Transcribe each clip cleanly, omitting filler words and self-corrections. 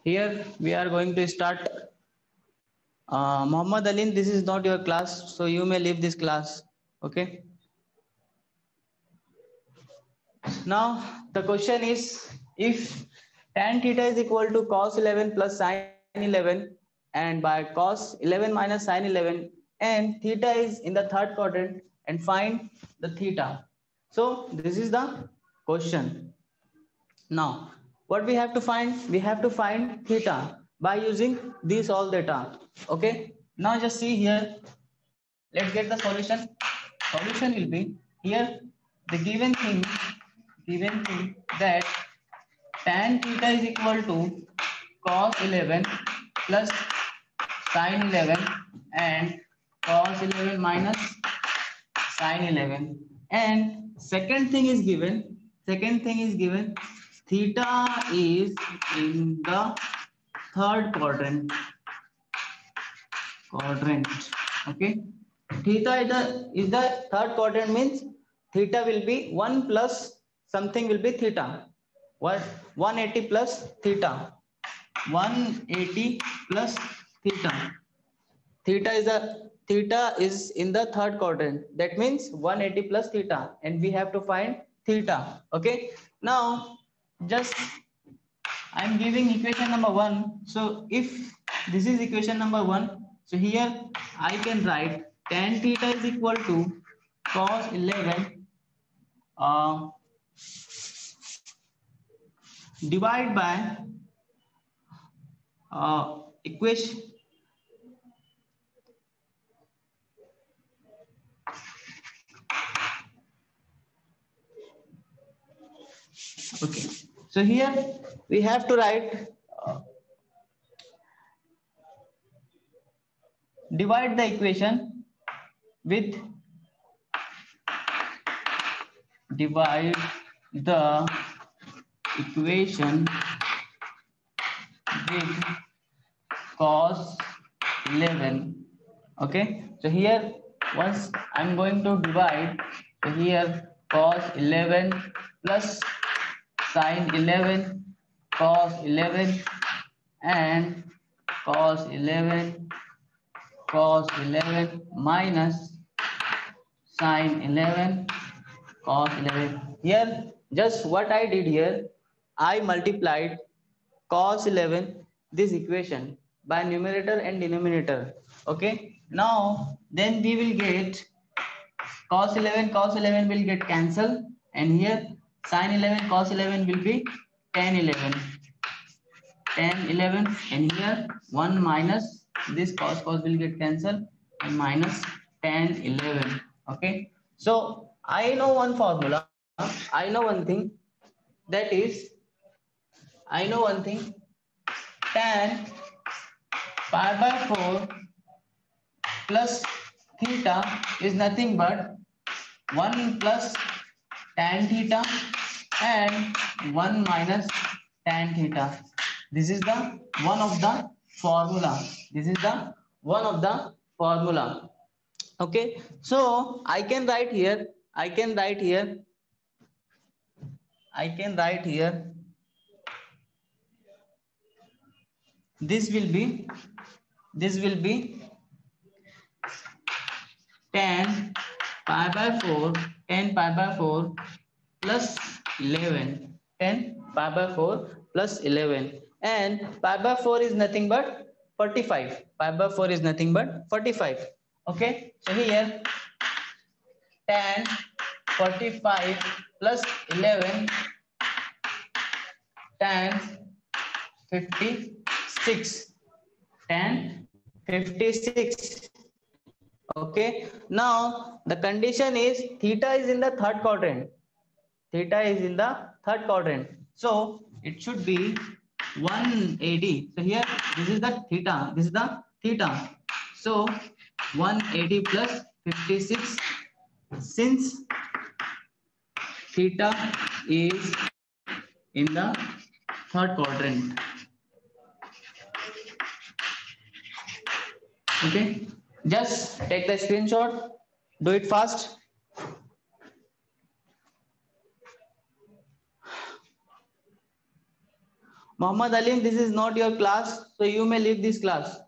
Here we are going to start. Muhammad Alim, this is not your class, so you may leave this class. Okay. Now the question is, if tan theta is equal to cos 11 plus sin 11, and by cos 11 minus sin 11, and theta is in the third quadrant, and find the theta. So this is the question. Now, what we have to find? We have to find theta by using these all data. Okay. Now just see here. Let's get the solution. Solution will be here. The given thing that tan theta is equal to cos 11 plus sin 11 and cos 11 minus sin 11, and second thing is given theta is in the third quadrant. Okay, theta is the third quadrant, means theta will be 1 plus something will be theta. What? 180 plus theta. 180 plus theta. Theta is in the third quadrant. That means 180 plus theta, and we have to find theta. Okay. Now just I'm giving equation number 1. So if this is equation number 1, so here I can write tan theta is equal to cos 11 divide by equation. Okay, so here we have to write divide the equation with divide the equation with cos 11. Okay, so here once I'm going to divide, so here cos 11 plus sin 11, cos 11 and cos 11 minus sin 11 cos 11. Here just what I did here, I multiplied cos 11 this equation by numerator and denominator. Okay, now then we will get cos 11 will get cancelled, and here sin 11 cos 11 will be tan 11, and here 1 minus this cos will get cancelled, and minus tan 11. Okay, so I know one formula, I know one thing, that is, I know one thing, tan pi by 4 plus theta is nothing but 1 plus tan theta and 1 minus tan theta. This is the one of the formula. This is the one of the formula. Okay, so I can write here, I can write here, I can write here, this will be tan pi by 4, tan pi by 4 plus 11, 10 pi by 4 plus 11, and pi by 4 is nothing but 45. Pi by 4 is nothing but 45. Okay, so here tan 45 plus 11 tan 56, tan 56. Okay, now the condition is theta is in the third quadrant. Theta is in the third quadrant, so it should be 180. So here this is the theta, this is the theta, so 180 plus 56, since theta is in the third quadrant. Okay, just take the screenshot, do it fast. Muhammad Alim, this is not your class, so you may leave this class.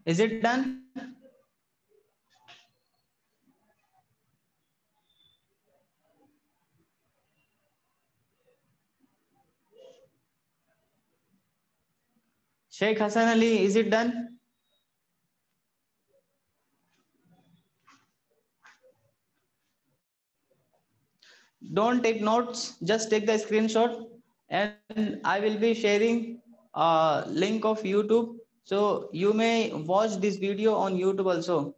Is it done? Sheikh Hassan Ali, is it done? Don't take notes, just take the screenshot, and I will be sharing a link of YouTube. So you may watch this video on YouTube also.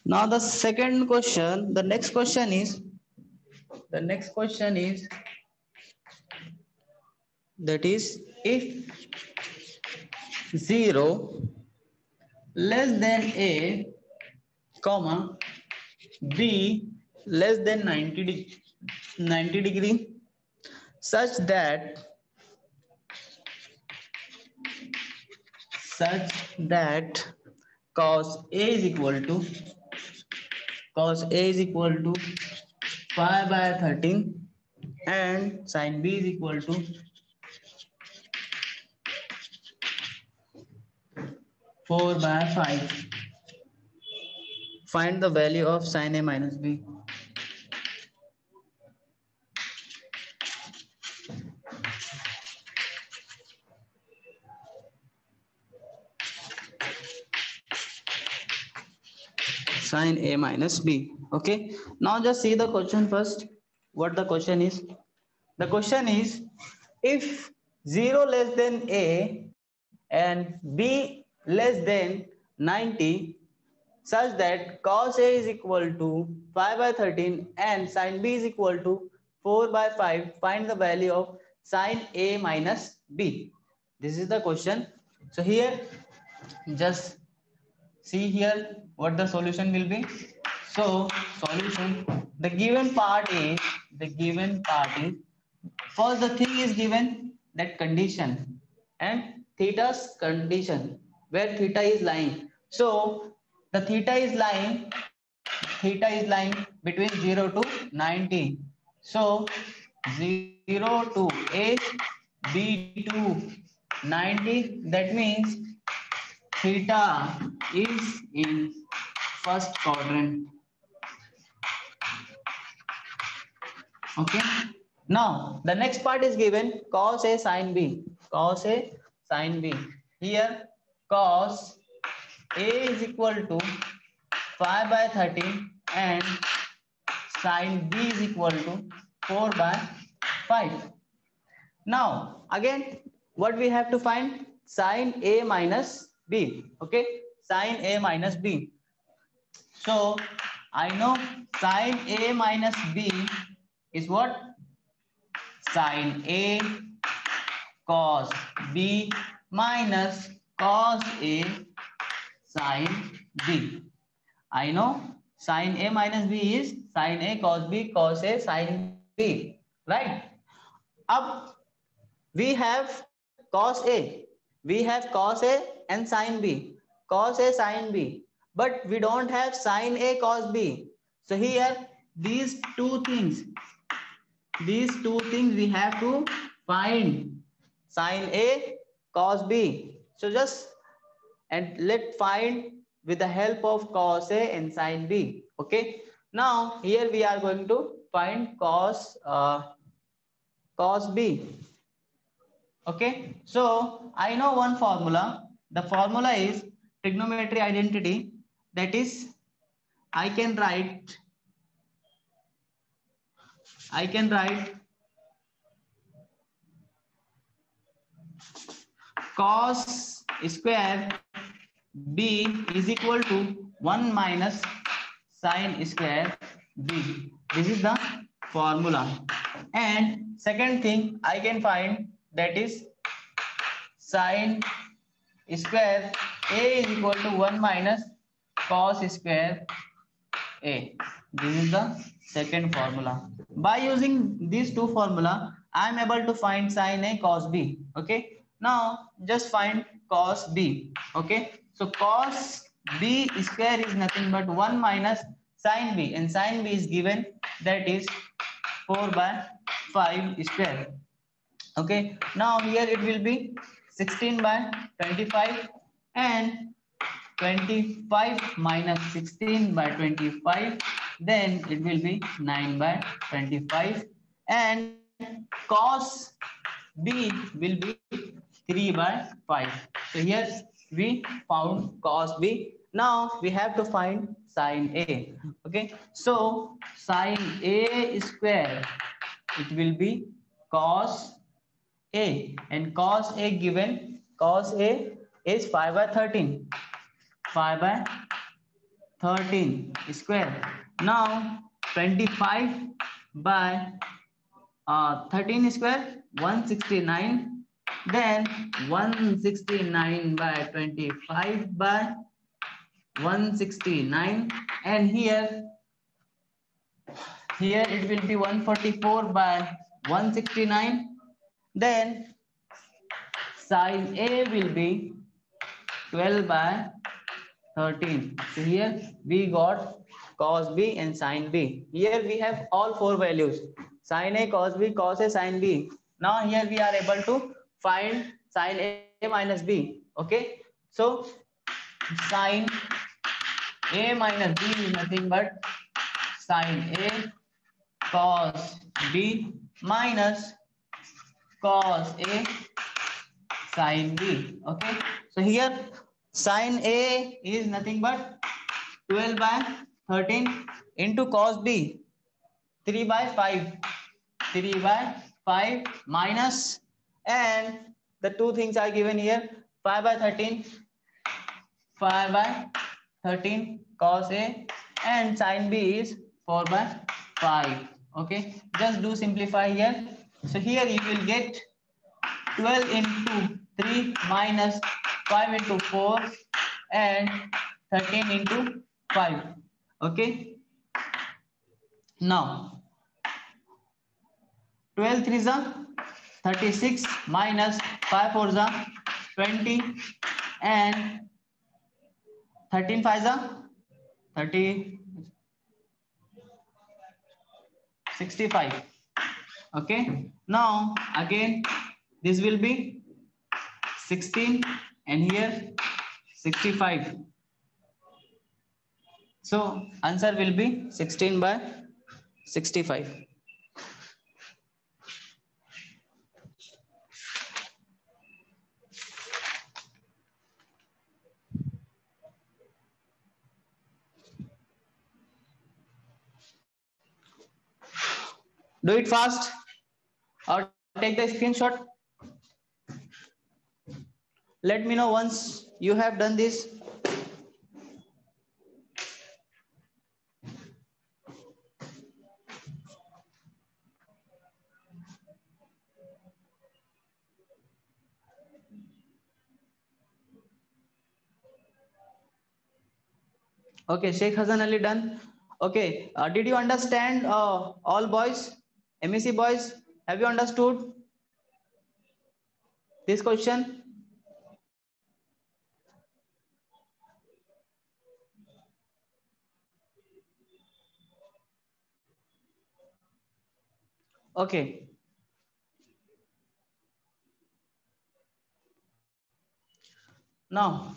Now the second question, the next question is that is if 0 less than a comma b less than 90 degree such that cos a is equal to pi by 13 and sin b is equal to 4 by 5. Find the value of sin a minus b. Sin a minus b. Okay. Now just see the question first. What the question is? The question is if 0 less than a and b less than 90 such that cos a is equal to 5 by 13 and sin b is equal to 4 by 5, find the value of sin a minus b. This is the question. So here just see here what the solution will be. So solution, the given part is first the thing is given, that condition and theta's condition where theta is lying. So the theta is lying between 0 to 90. So 0 to a, b to 90, that means theta is in first quadrant. Okay. Now the next part is given cos a sin b. Here cos a is equal to 5 by 13 and sin b is equal to 4 by 5. Now again what we have to find, sin a minus b. Okay, sin a minus b. So I know sin a minus b is what? Sin a cos b minus cos a sin b. I know sin a minus b is sin a cos b cos a sin b, right? Up we have cos a, and sin b, but we don't have sin a cos b. So here these two things we have to find, sin a cos b. So just and let find with the help of cos a and sin b. Okay, now here we are going to find cos b. Okay, so I know one formula. The formula is trigonometry identity, that is I can write cos square B is equal to 1 minus sin square B. This is the formula. And second thing I can find, that is sin square A is equal to 1 minus cos square A. This is the second formula. By using these two formula, I am able to find sin A cos B. Okay. Now just find cos B. Okay. So cos B square is nothing but 1 minus sin B, and sin B is given, that is 4 by 5 square. Okay. Now here it will be 16 by 25, and 25 minus 16 by 25, then it will be 9 by 25, and cos B will be 3 by 5. So here we found cos B. Now we have to find sin A. Okay, so sin A square, it will be cos A, and cos A given, cos A is 5 by 13. 5 by 13 square. Now 25 by 13 square, 169. Then 169 by 25 by 169, and here it will be 144 by 169. Then sin A will be 12 by 13. So here we got cos B and sin B. Here we have all four values: sin A, cos B, cos A, sin B. Now here we are able to find sin A minus B. Okay, so sin A minus B is nothing but sin A cos B minus cos A sin B. Okay, so here sin A is nothing but 12 by 13 into cos B 3 by 5, 3 by 5 minus, and the two things are given here, 5 by 13, 5 by 13 cos A, and sin B is 4 by 5. Okay, just do simplify here. So here you will get 12 into 3 minus 5 into 4 and 13 into 5. Okay, now 12 3 is 36 minus 5 4 is 20, and 13 5 is 30, 65. Okay, now again this will be 16, and here 65. So answer will be 16 by 65. Do it fast or take the screenshot. Let me know once you have done this. Okay, Sheikh Hassan Ali done. Okay, did you understand, all boys, MEC boys? Have you understood this question? Okay. Now,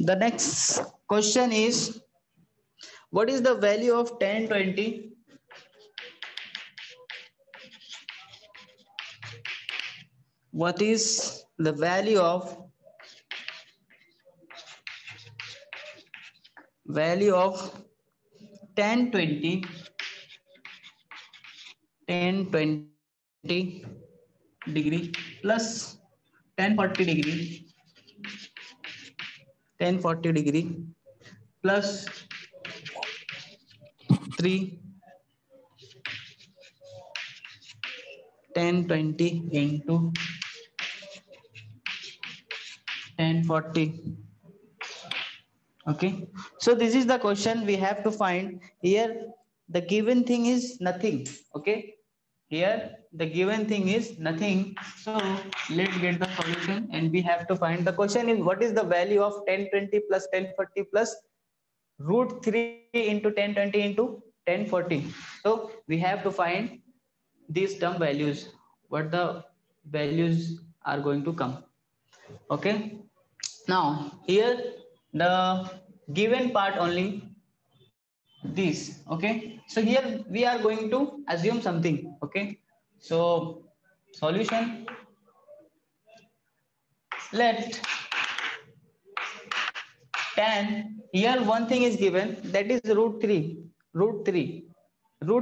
The next question is, what is the value of 1020? What is the value of 1020 degree plus 1040 degree 1040 degree plus 3 1020 into 1040. Okay, so this is the question we have to find here. The given thing is nothing. Okay, here the given thing is nothing. So let's get the solution, and we have to find. The question is, what is the value of 1020 plus 1040 plus root 3 into 1020 into 1040? So we have to find these term values, what the values are going to come. Okay, now here the given part only this. Okay, so here we are going to assume something. Okay, so solution, let 10, here one thing is given, that is root 3. Root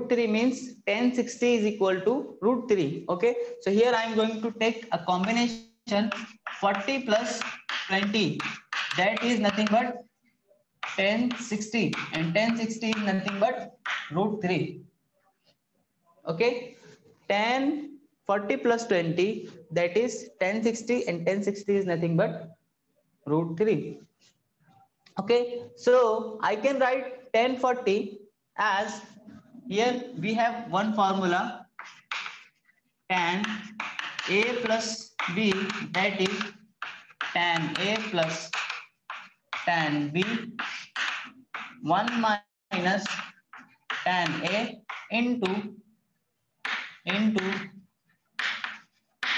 3 means 1060 is equal to root 3. Okay, so here I am going to take a combination 40 plus 20, that is nothing but 1060, and 1060 is nothing but root 3. Okay, 1040 plus 20, that is 1060, and 1060 is nothing but root 3. Okay, so I can write 1040 as, here we have one formula, tan a plus b, that is tan a plus tan b 1 minus tan a into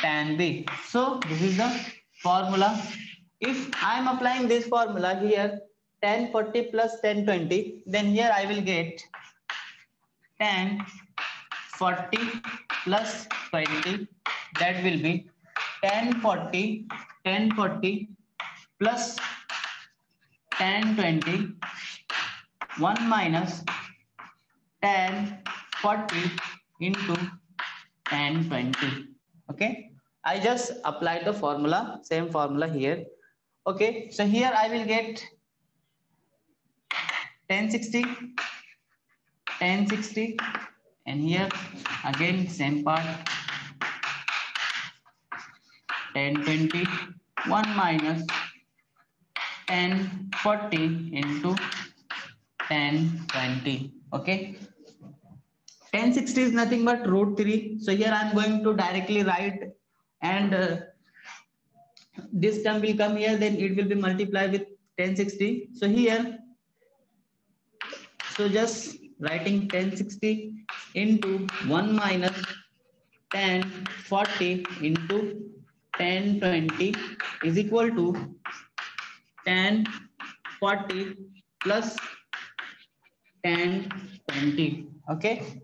tan b. So this is the formula. If I am applying this formula here, 1040 plus 1020, then here I will get 1040 plus 20, that will be 1040 plus 1020 1 minus 1040 into 1020. Okay, I just applied the formula, same formula here. Okay, so here I will get 1060, and here again same part, 1020 1 minus 1040 into 1020. Okay, 1060 is nothing but root 3. So here I am going to directly write, and this term will come here, then it will be multiplied with 1060. So here, so just writing 1060 into 1 minus 1040 into 1020 is equal to 1040 plus 1020. Okay,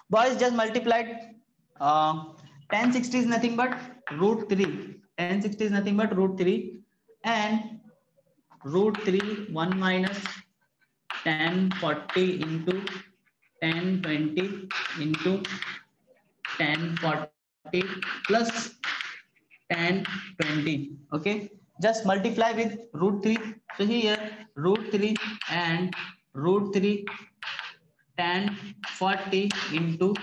boys, just multiplied. 1060 is nothing but root 3. 1060 is nothing but root 3, and root 3 1 minus 1040 into 1020 into 1040 plus 1020. Okay, just multiply with root 3. So here root 3 and root 3 1040 into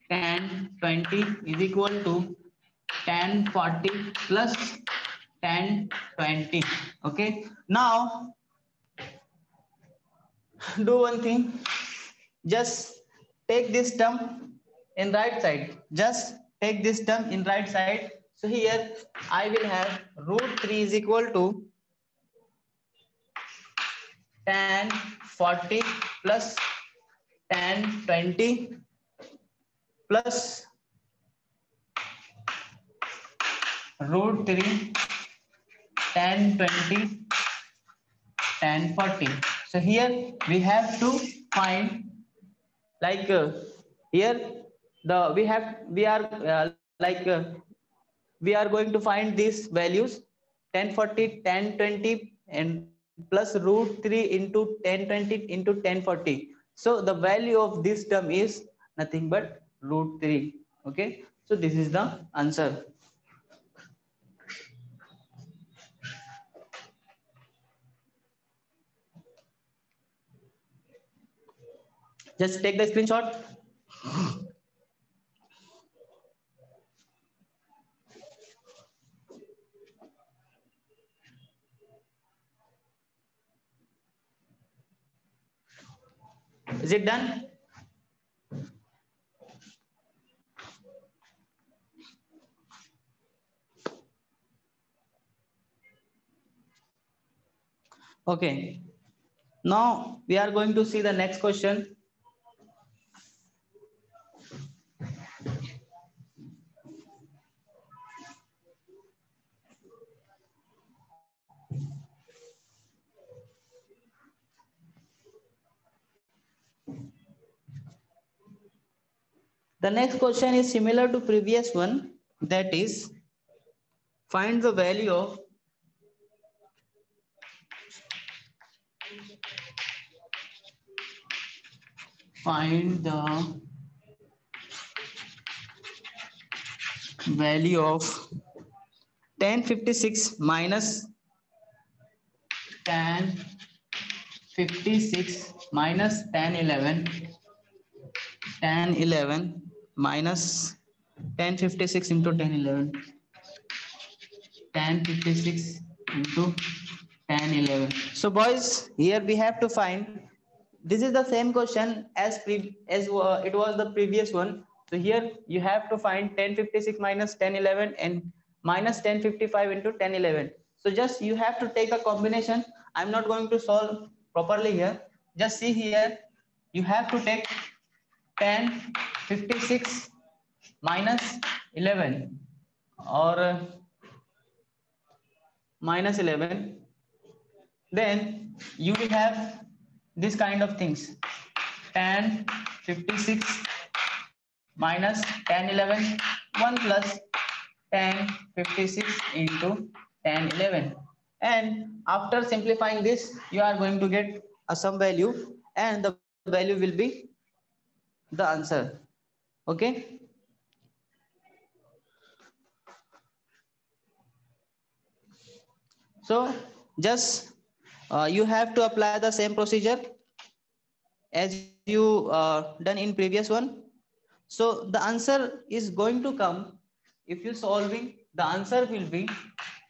1020 is equal to 1040 plus 1020. Okay, now do one thing, just take this term in right side, just take this term in right side. So here I will have root 3 is equal to 1040 plus 1020 plus root 3 10 20 10 40. So here we have to find, like here the we are we are going to find these values 10 40 10 20 and plus root 3 into 10 20 into 10 40. So the value of this term is nothing but root 3. Okay, so this is the answer. Just take the screenshot. Is it done? Okay, now we are going to see the next question. The next question is similar to previous one, that is find the value of find the value of 1056 minus 1056 minus 1011 1011 minus 1056 into 1011 1056 into 1011. So boys, here we have to find, this is the same question as it was the previous one. So here you have to find 1056 minus 1011 and minus 1055 into 1011. So just you have to take a combination. I'm not going to solve properly here. Just see here, you have to take 1056 minus 11 or minus 11, then you will have this kind of things: 1056 minus 1011 1 plus 1056 into 1011, and after simplifying this you are going to get a some value, and the value will be the answer. Okay, so just you have to apply the same procedure as you done in previous one. So the answer is going to come, if you solving, the answer will be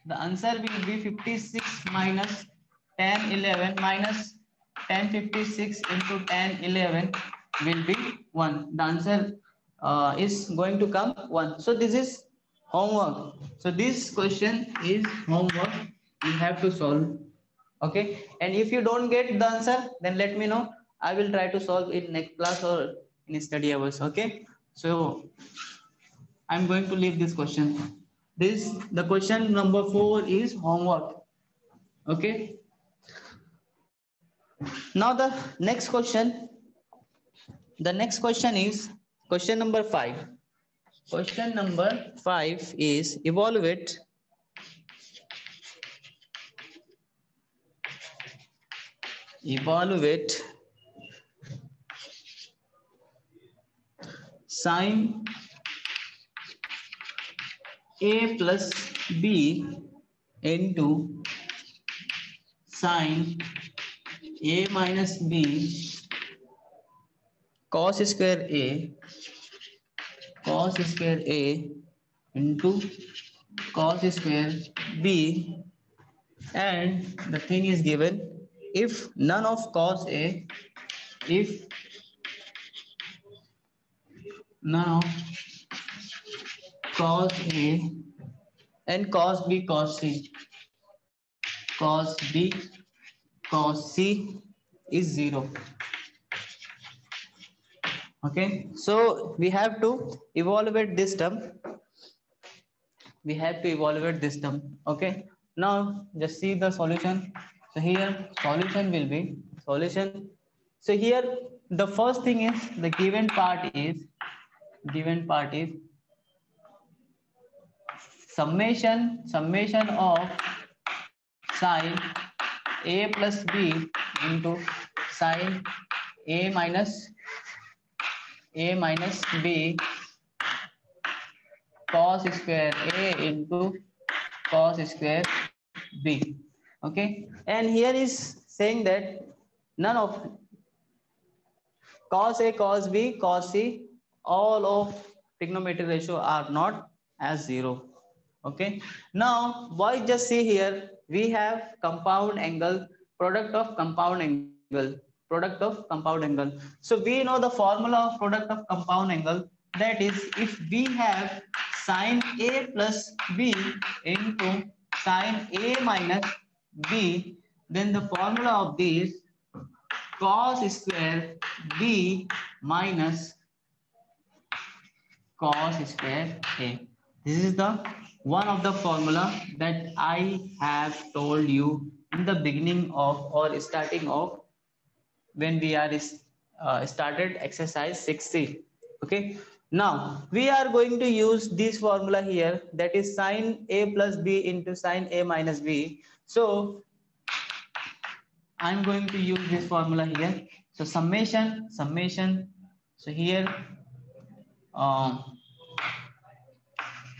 56 minus 1011 minus 1056 into 1011 will be 1. The answer is going to come 1. So this is homework. So this question is homework, you have to solve. Okay, and if you don't get the answer, then let me know. I will try to solve in next class or in study hours. Okay, so I'm going to leave this question. This, the question number 4 is homework. Okay, now the next question is question number 5. Question number 5 is evaluate sine a plus b into sine a minus b cos square a into cos square b, and the thing is given, if none of cos a, if none of cos a and cos b cos b cos c is 0. Okay, so we have to evaluate this term. Okay, Now just see the solution. So here solution will be solution. So here the first thing is the given part is summation of sine a plus b into sine a minus b cos square a into cos square b. Okay, and here is saying that none of cos a, cos b, cos c, all of trigonometric ratio are not as zero. Okay, now why just see here we have compound angle, product of compound angle, so we know the formula of product of compound angle, that is if we have sine a plus b into sine a minus b, then the formula of this cos square b minus cos square a. This is the one of the formula that I have told you in the beginning of or starting of when we are started exercise 6c. Okay, now we are going to use this formula here, that is sine a plus b into sine a minus b. So I'm going to use this formula here. So summation. So here um,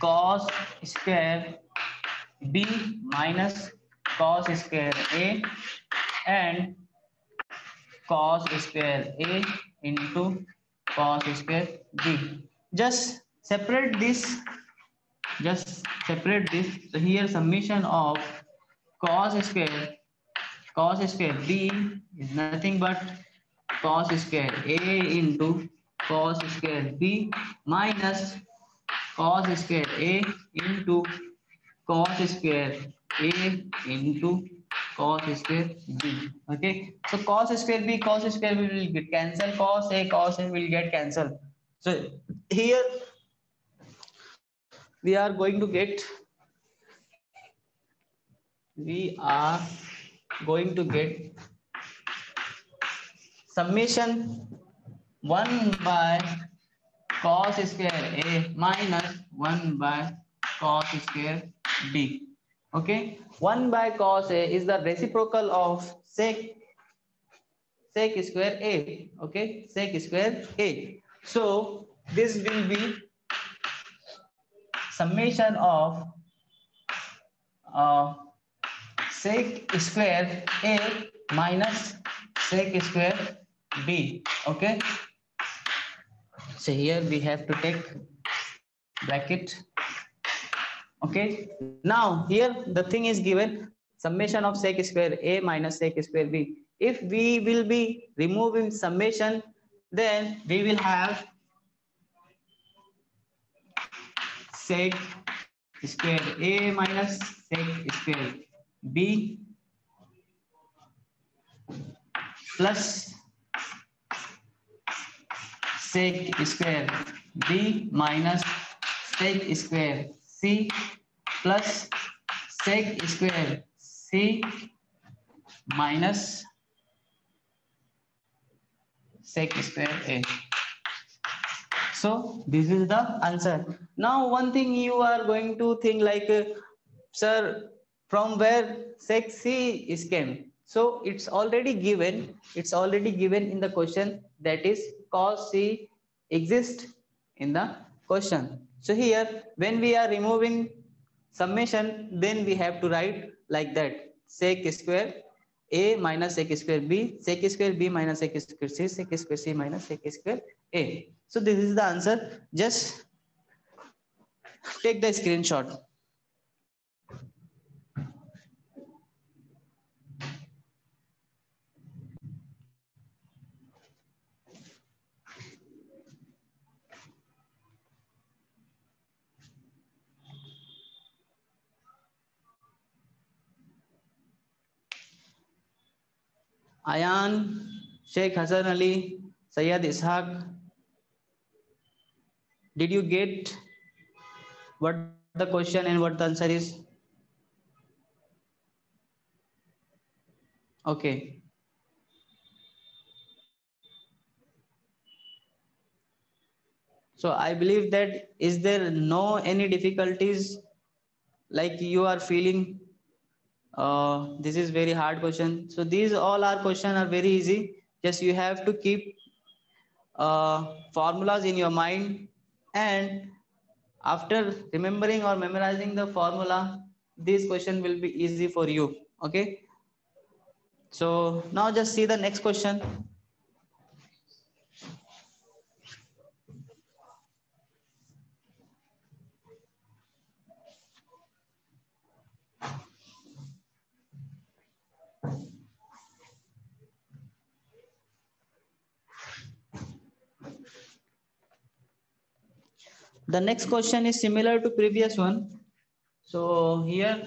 cos square b minus cos square a and cos square a into cos square b. Just separate this. Just separate this. So here summation of cos square b is nothing but cos square a into cos square b minus cos square a into cos square a into cos square b. Okay, so cos square b will get cancel, cos a will get cancelled. So here we are going to get we are going to get summation 1 by cos square a minus 1 by cos square b. Okay, 1 by cos a is the reciprocal of sec square a. Okay, sec square a. So this will be summation of uh, sec square a minus sec square b. Okay, so here we have to take bracket. Okay, now here the thing is given summation of sec square a minus sec square b. If we will be removing summation, then we will have sec square a minus sec square b plus sec square b minus sec square c plus sec square c minus sec square a. So this is the answer. Now one thing you are going to think like, sir, from where sec c is came? So it's already given. It's already given in the question, that is cos c exists in the question. So here when we are removing summation, then we have to write like that: sec square a minus sec square b, sec square b minus sec square c, sec square c minus sec square a. So this is the answer. Just take the screenshot. Ayan, Sheikh Hassan Ali, Sayyid Ishaq, did you get what the question and what the answer is? Okay. So I believe that is there no any difficulties like you are feeling this is very hard question. So these all our question are very easy. Just you have to keep formulas in your mind, and after remembering or memorizing the formula, this question will be easy for you. Okay. So now just see the next question. The next question is similar to previous one. So here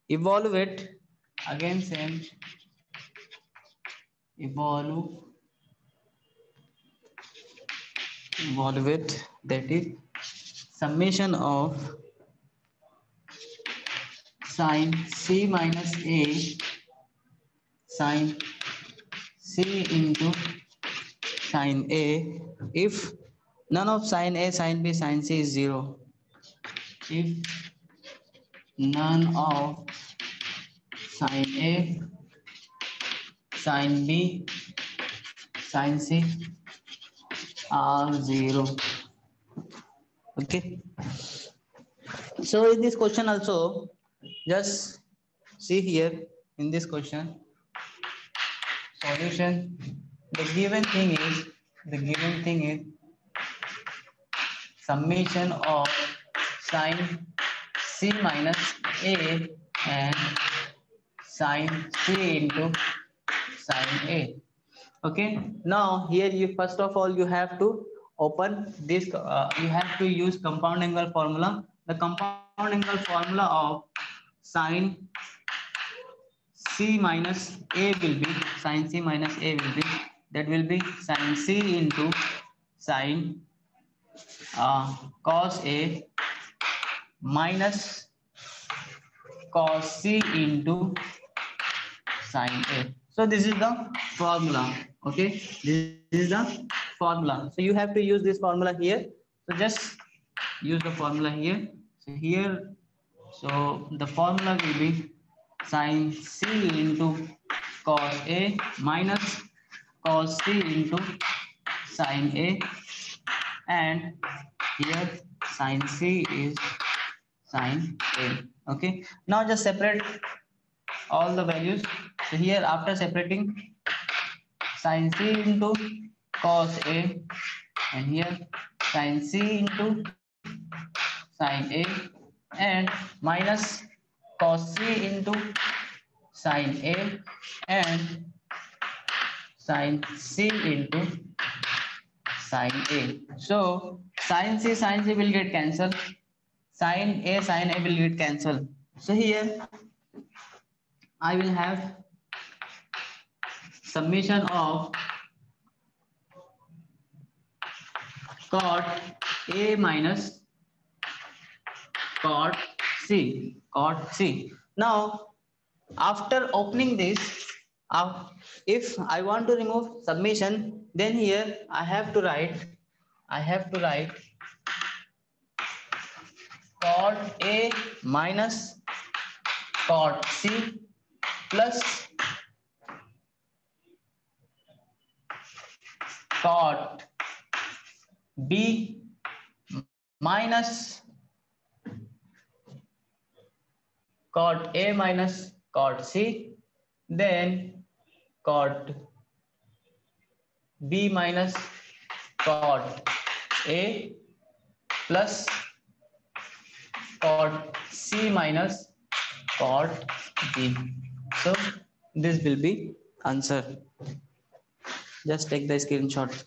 evaluate again same evaluate evaluate that is summation of sine c minus a sine c into sine a if none of sine a sine b sine c is 0, if none of sine a sine b sine c are 0. Okay, so in this question also just see here in this question solution. The given thing is summation of sine c minus a and sine c into sine a. Okay, now here you first of all you have to open this you have to use compound angle formula. The compound angle formula of sine c minus a will be sine c minus a will be that will be sine c into sine cos a minus cos c into sine a. So this is the formula. Okay, this is the formula. So you have to use this formula here. So just use the formula here. So here, so the formula will be sine c into cos a minus cos c into sine a, and here sine c is sine a. Okay, now just separate all the values. So here after separating sine c into cos a and here sine c into sine a and minus cos c into sine a and sine c into sine a. So sine c will get cancelled. Sine a will get cancelled. So here I will have summation of cot a minus cot c. Now after opening this, if I want to remove summation, then here I have to write cot a minus cot c plus cot b minus cot a minus cot c, then cot b minus cot a plus cot c minus cot b. So this will be answer. Just take the screenshot.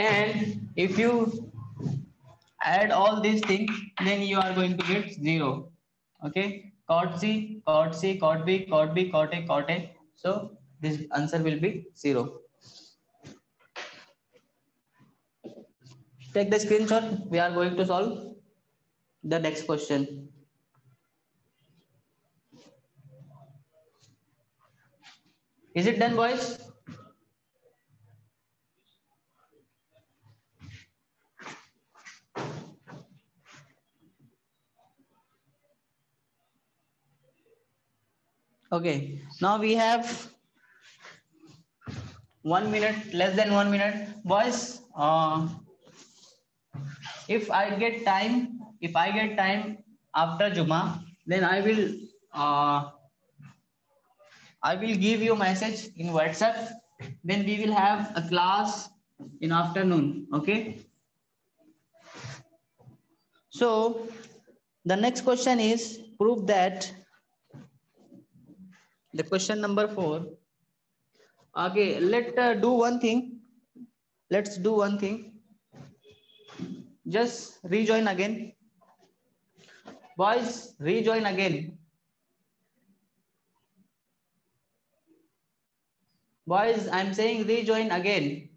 And if you add all these things, then you are going to get 0. Okay, cot c, cot c, cot b, cot b, cot a, cot a. So this answer will be 0. Take the screenshot. We are going to solve the next question. Is it done, boys? Okay, now we have 1 minute, less than 1 minute, boys. If I get time after Juma, then uh, I will give you message in WhatsApp. Then we will have a class in afternoon. Okay. So the next question is prove that the question number 4. Okay, do one thing. Let's do one thing. Just rejoin again. Boys, rejoin again. Boys, I'm saying rejoin again.